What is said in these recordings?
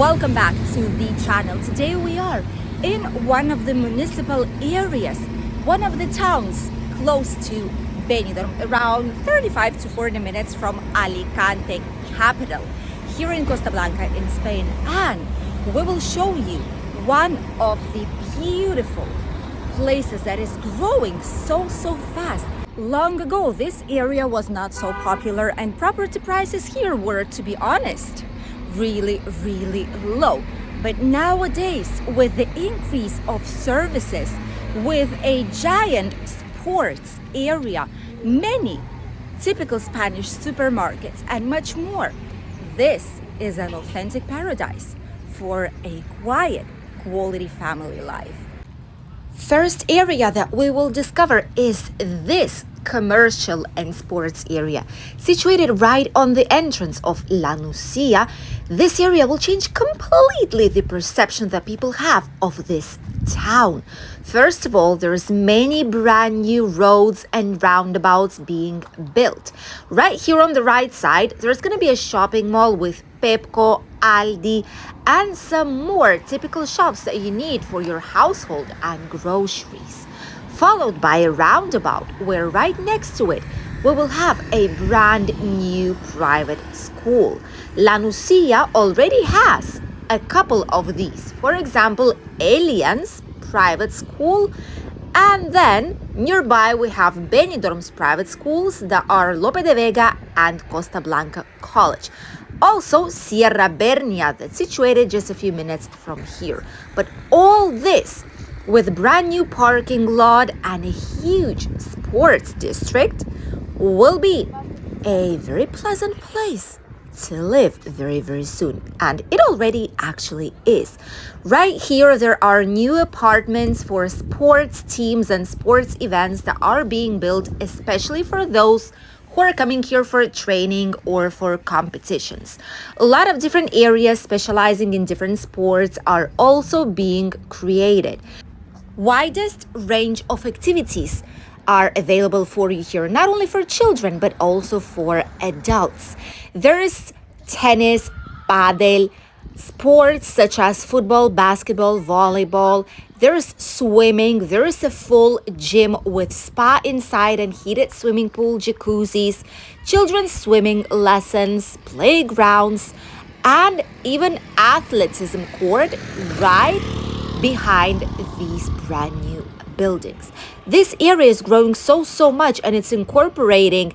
Welcome back to the channel. Today we are in one of the municipal areas, one of the towns close to Benidorm, around 35 to 40 minutes from Alicante capital, here in Costa Blanca in Spain. And we will show you one of the beautiful places that is growing so fast. Long ago, this area was not so popular and property prices here were, to be honest, really low. But nowadays, with the increase of services, with a giant sports area, many typical Spanish supermarkets and much more, this is an authentic paradise for a quiet, quality family life. First area that we will discover is this commercial and sports area. Situated right on the entrance of La Nucia, this area will change completely the perception that people have of this town. First of all, there's many brand new roads and roundabouts being built. Right here on the right side, there's going to be a shopping mall with Pepco, Aldi, and some more typical shops that you need for your household and groceries. Followed by a roundabout where right next to it we will have a brand new private school. La Nucia already has a couple of these. For example, Aliens private school, and then nearby we have Benidorm's private schools that are Lope de Vega and Costa Blanca College. Also Sierra Bernia, that's situated just a few minutes from here. But all this with brand new parking lot and a huge sports district will be a very pleasant place to live very soon. And it already actually is. Right here there are new apartments for sports teams and sports events that are being built especially for those who are coming here for training or for competitions. A lot of different areas specializing in different sports are also being created. Widest range of activities are available for you here, not only for children but also for adults. There is tennis, padel, sports such as football, basketball, volleyball. There is swimming. There is a full gym with spa inside and heated swimming pool, jacuzzis, children's swimming lessons, playgrounds, and even athleticism court right behind these brand new buildings. This area is growing so much, and it's incorporating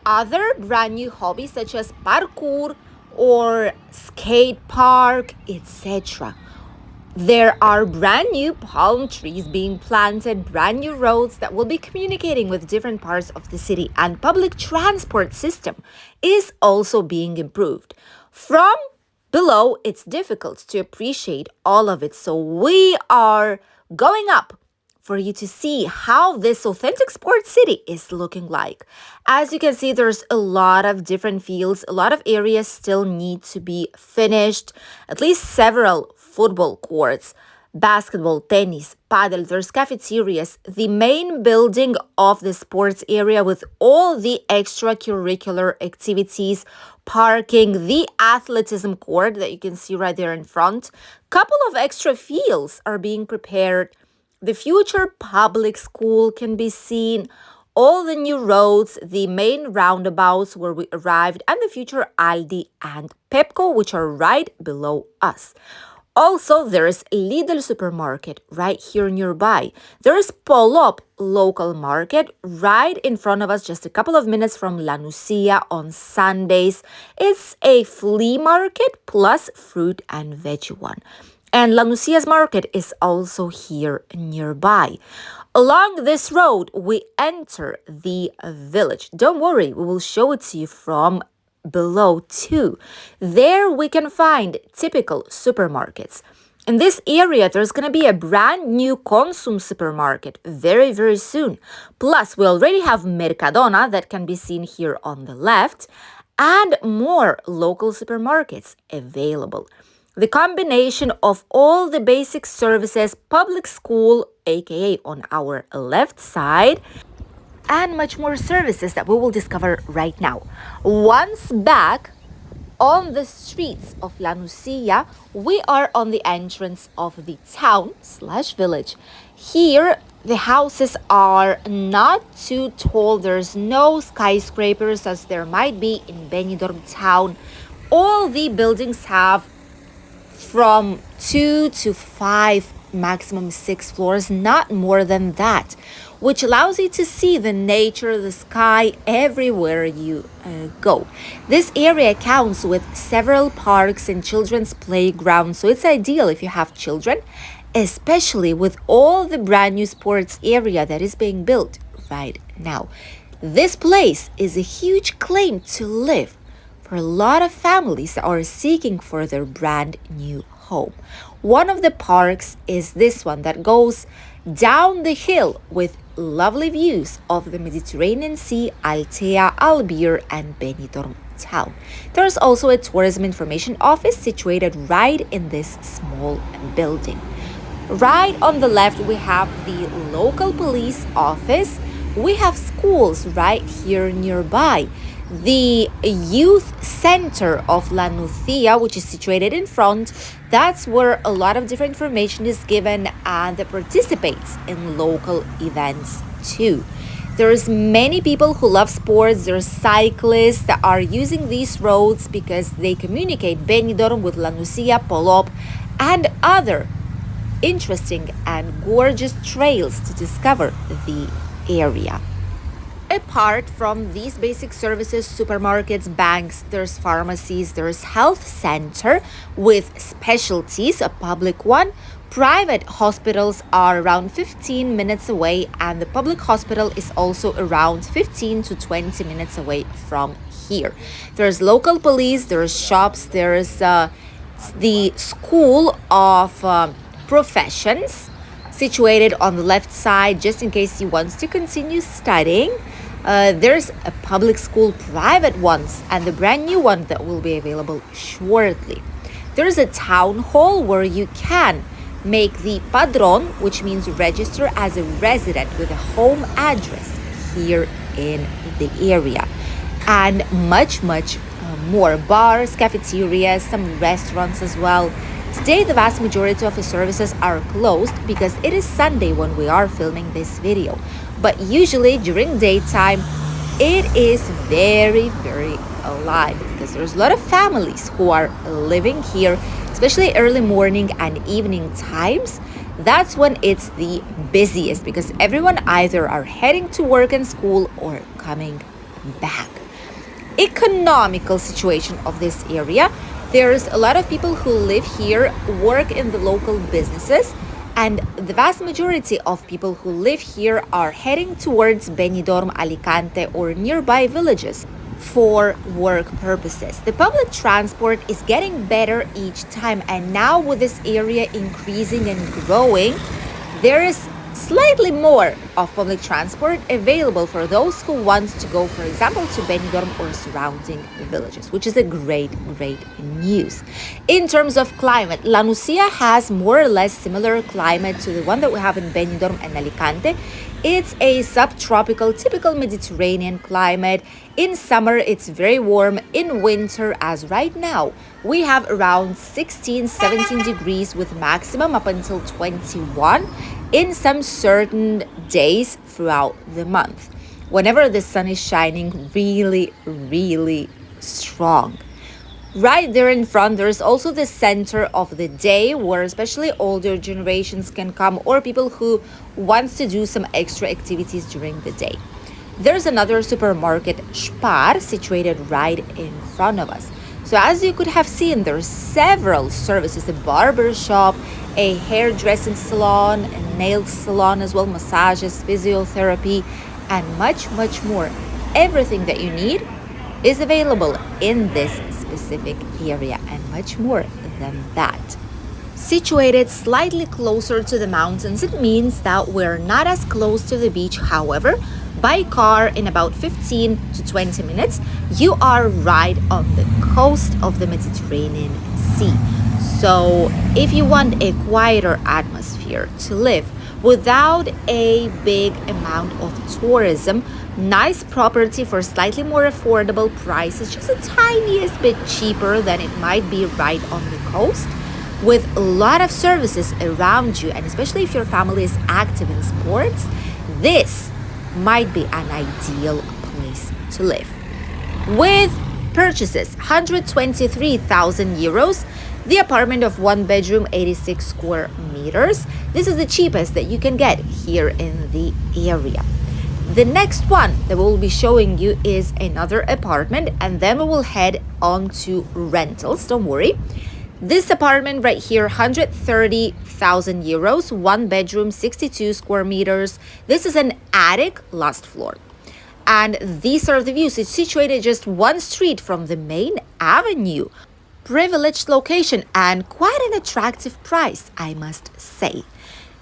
other brand new hobbies such as parkour or skate park, etc. There are brand new palm trees being planted, brand new roads that will be communicating with different parts of the city, and public transport system is also being improved. From below, it's difficult to appreciate all of it, so we are going up for you to see how this authentic sports city is looking like. As you can see, there's a lot of different fields, a lot of areas still need to be finished, at least several football courts, basketball, tennis, padel, there's cafeterias, the main building of the sports area with all the extracurricular activities, parking, the athleticism court that you can see right there in front. Couple of extra fields are being prepared. The future public school can be seen, all the new roads, the main roundabouts where we arrived, and the future Aldi and Pepco, which are right below us. Also, there is Lidl supermarket right here nearby. There is Polop local market right in front of us, just a couple of minutes from La Nucia on Sundays. It's a flea market plus fruit and veg one. And La Nucia's market is also here nearby. Along this road, we enter the village. Don't worry, we will show it to you from below too. There we can find typical supermarkets. In this area, there's going to be a brand new Consum supermarket very soon. Plus, we already have Mercadona that can be seen here on the left, and more local supermarkets available. The combination of all the basic services, public school, aka on our left side, and much more services that we will discover right now. Once back on the streets of La Nucia, we are on the entrance of the town slash village. Here, the houses are not too tall. There's no skyscrapers as there might be in Benidorm town. All the buildings have from 2 to 5, maximum 6 floors, not more than that, which allows you to see the nature, the sky everywhere you go. This area counts with several parks and children's playgrounds, so it's ideal if you have children, especially with all the brand new sports area that is being built right now. This place is a huge claim to live for a lot of families that are seeking for their brand new home. One of the parks is this one that goes down the hill with lovely views of the Mediterranean Sea, Altea, Albir, and Benidorm town. There's also a tourism information office situated right in this small building. Right on the left, we have the local police office. We have schools right here nearby. The youth center of La Nucia, which is situated in front, that's where a lot of different information is given and that participates in local events too. There's many people who love sports. There's cyclists that are using these roads because they communicate Benidorm with La Nucia, Polop, and other interesting and gorgeous trails to discover the area. Apart from these basic services, supermarkets, banks, there's pharmacies, there's health center with specialties, a public one. Private hospitals are around 15 minutes away, and the public hospital is also around 15 to 20 minutes away from here. There's local police, there's shops, there's the School of Professions situated on the left side just in case he wants to continue studying. There's a public school, private ones, and the brand new one that will be available shortly. There's a town hall where you can make the padron, which means register as a resident with a home address here in the area, and much more. Bars, cafeterias, some restaurants as well. Today, the vast majority of the services are closed because it is Sunday when we are filming this video. But usually during daytime, it is very alive because there's a lot of families who are living here, especially early morning and evening times. That's when it's the busiest because everyone either are heading to work and school or coming back. Economical situation of this area. There's a lot of people who live here, work in the local businesses, and the vast majority of people who live here are heading towards Benidorm, Alicante, or nearby villages for work purposes. The public transport is getting better each time, and now with this area increasing and growing, there is slightly more of public transport available for those who want to go, for example, to Benidorm or surrounding villages, which is a great news. In terms of climate, La Nucia has more or less similar climate to the one that we have in Benidorm and Alicante. It's a subtropical, typical Mediterranean climate. In summer, it's very warm. In winter, as right now, we have around 16-17 degrees with maximum up until 21 in some certain days throughout the month, whenever the sun is shining really strong. Right there in front, there's also the center of the day where especially older generations can come, or people who want to do some extra activities during the day. There's another supermarket, Spar, situated right in front of us. So as you could have seen, there's several services, a barber shop, a hairdressing salon, a nail salon as well, massages, physiotherapy, and much more. Everything that you need is available in this specific area, and much more than that. Situated slightly closer to the mountains, it means that we're not as close to the beach. However, by car, in about 15 to 20 minutes, you are right on the coast of the Mediterranean Sea. So if you want a quieter atmosphere to live, without a big amount of tourism. Nice property for slightly more affordable prices, just a tiniest bit cheaper than it might be right on the coast, with a lot of services around you. And especially if your family is active in sports, this might be an ideal place to live. With purchases 123,000 euros, the apartment of 1 bedroom, 86 square meters. This is the cheapest that you can get here in the area. The next one that we'll be showing you is another apartment, and then we will head on to rentals. Don't worry. This apartment right here, 130,000 euros, 1 bedroom, 62 square meters. This is an attic, last floor. And these are the views. It's situated just one street from the main avenue. Privileged location and quite an attractive price, I must say.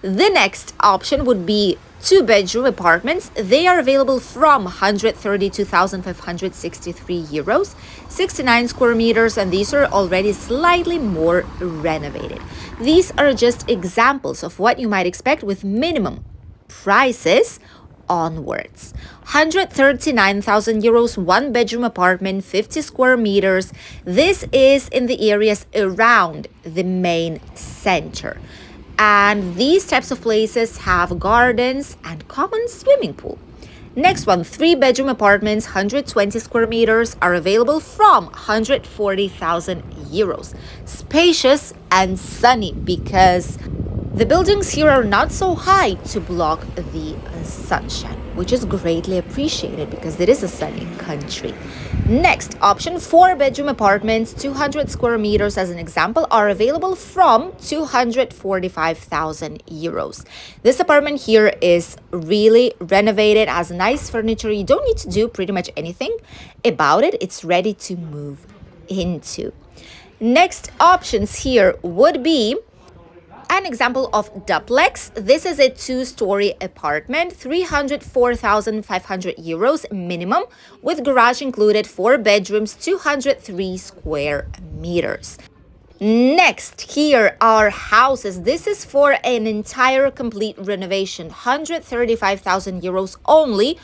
The next option would be 2 bedroom apartments. They are available from 132,563 euros, 69 square meters, and these are already slightly more renovated. These are just examples of what you might expect with minimum prices onwards. 139,000 euros, 1 bedroom apartment, 50 square meters. This is in the areas around the main center. And these types of places have gardens and common swimming pool. Next one, 3 bedroom apartments, 120 square meters, are available from 140,000 euros. Spacious and sunny because the buildings here are not so high to block the sunshine, which is greatly appreciated because it is a sunny country. Next option, 4 bedroom apartments, 200 square meters as an example, are available from 245,000 euros. This apartment here is really renovated, has nice furniture. You don't need to do pretty much anything about it. It's ready to move into. Next options here would be an example of duplex. This is a 2-story apartment, 304,500 euros minimum, with garage included, 4 bedrooms, 203 square meters. Next, here are houses. This is for an entire complete renovation, 135,000 euros only,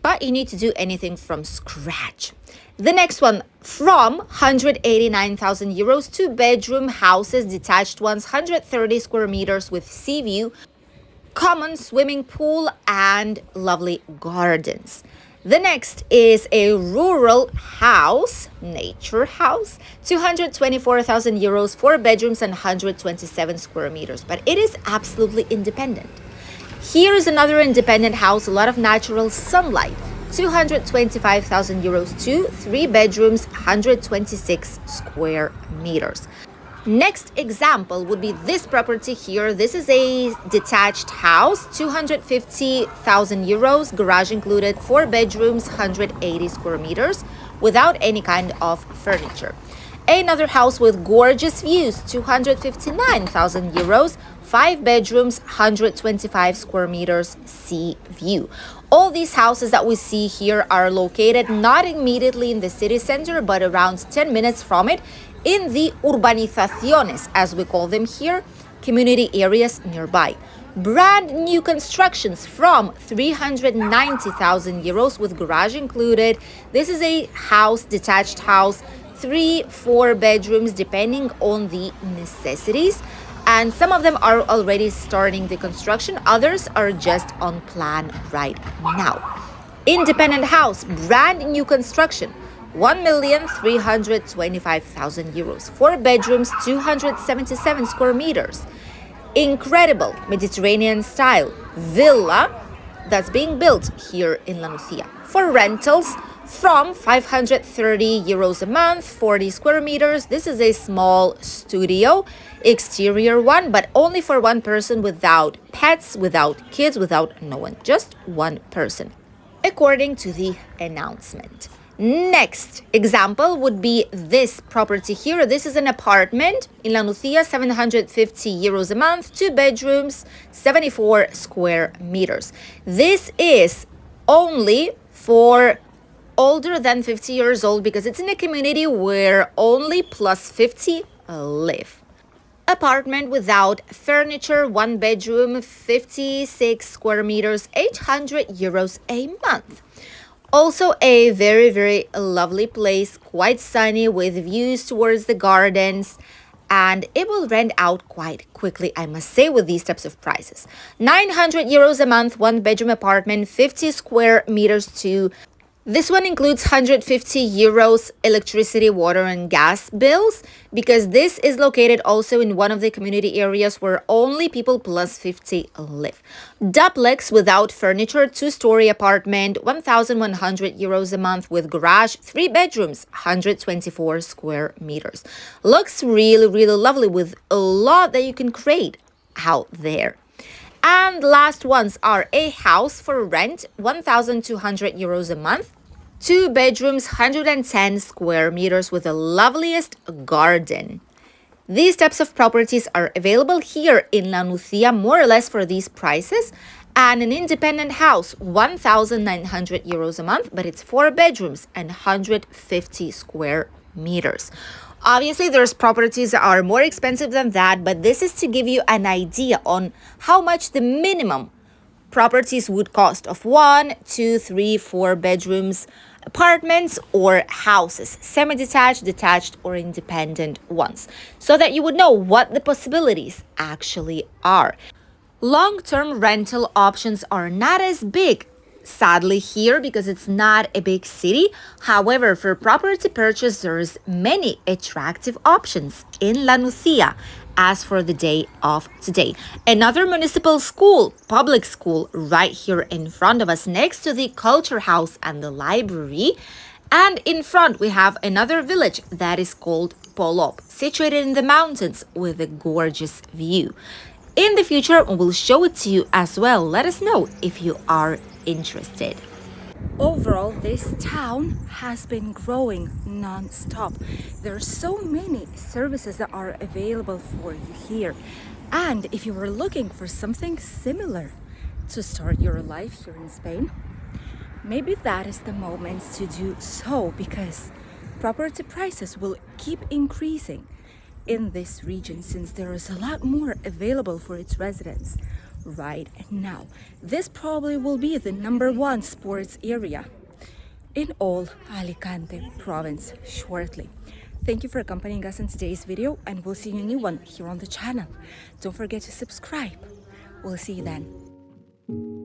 but you need to do anything from scratch. The next one, from 189,000 euros, 2 bedroom houses, detached ones, 130 square meters with sea view, common swimming pool, and lovely gardens. The next is a rural house, nature house, 224,000 euros, 4 bedrooms and 127 square meters, but it is absolutely independent. Here is another independent house, a lot of natural sunlight. 225,000 euros to 3 bedrooms, 126 square meters. Next example would be this property here. This is a detached house, 250,000 euros, garage included, 4 bedrooms, 180 square meters, without any kind of furniture. Another house with gorgeous views, 259,000 euros, 5 bedrooms, 125 square meters, sea view. All these houses that we see here are located not immediately in the city center, but around 10 minutes from it in the urbanizaciones, as we call them here, community areas nearby. Brand new constructions from 390,000 euros with garage included. This is a house, detached house, 3-4 bedrooms, depending on the necessities. And some of them are already starting the construction. Others are just on plan right now. Independent house, brand new construction, 1,325,000 euros. 4 bedrooms, 277 square meters. Incredible Mediterranean style villa that's being built here in La Nucia. For rentals, from 530 euros a month, 40 square meters. This is a small studio, exterior one, but only for one person, without pets, without kids, without no one, just one person, according to the announcement. Next example would be this property here. This is an apartment in La Nucia, 750 euros a month, 2 bedrooms, 74 square meters. This is only for older than 50 years old because it's in a community where only plus 50 live. A apartment without furniture, 1 bedroom, 56 square meters, 800 euros a month. Also a very, very lovely place, quite sunny with views towards the gardens, and it will rent out quite quickly, I must say, with these types of prices. 900 euros a month, 1 bedroom apartment, 50 square meters to this one includes 150 euros electricity, water, and gas bills because this is located also in one of the community areas where only people plus 50 live. Duplex without furniture, 2-story apartment, 1,100 euros a month with garage, 3 bedrooms, 124 square meters. Looks really, really lovely with a lot that you can create out there. And last ones are a house for rent, 1,200 euros a month. 2 bedrooms, 110 square meters with the loveliest garden. These types of properties are available here in La Nucia, more or less for these prices. And an independent house, 1,900 euros a month, but it's 4 bedrooms and 150 square meters. Obviously, there's properties that are more expensive than that, but this is to give you an idea on how much the minimum properties would cost of 1, 2, 3, 4 bedrooms, apartments or houses, semi-detached, detached, or independent ones, so that you would know what the possibilities actually are. Long-term rental options are not as big, sadly, here because it's not a big city. However, for property purchase, there's many attractive options in La Nucia. As for the day of today, another municipal school, public school, right here in front of us, next to the culture house and the library. And in front, we have another village that is called Polop, situated in the mountains with a gorgeous view. In the future, we'll show it to you as well. Let us know if you are interested. Overall, this town has been growing non-stop. There are so many services that are available for you here. And if you were looking for something similar to start your life here in Spain, maybe that is the moment to do so, because property prices will keep increasing in this region since there is a lot more available for its residents right now. This probably will be the #1 sports area in all Alicante province shortly. Thank you for accompanying us in today's video, and we'll see you in a new one here on the channel. Don't forget to subscribe. We'll see you then.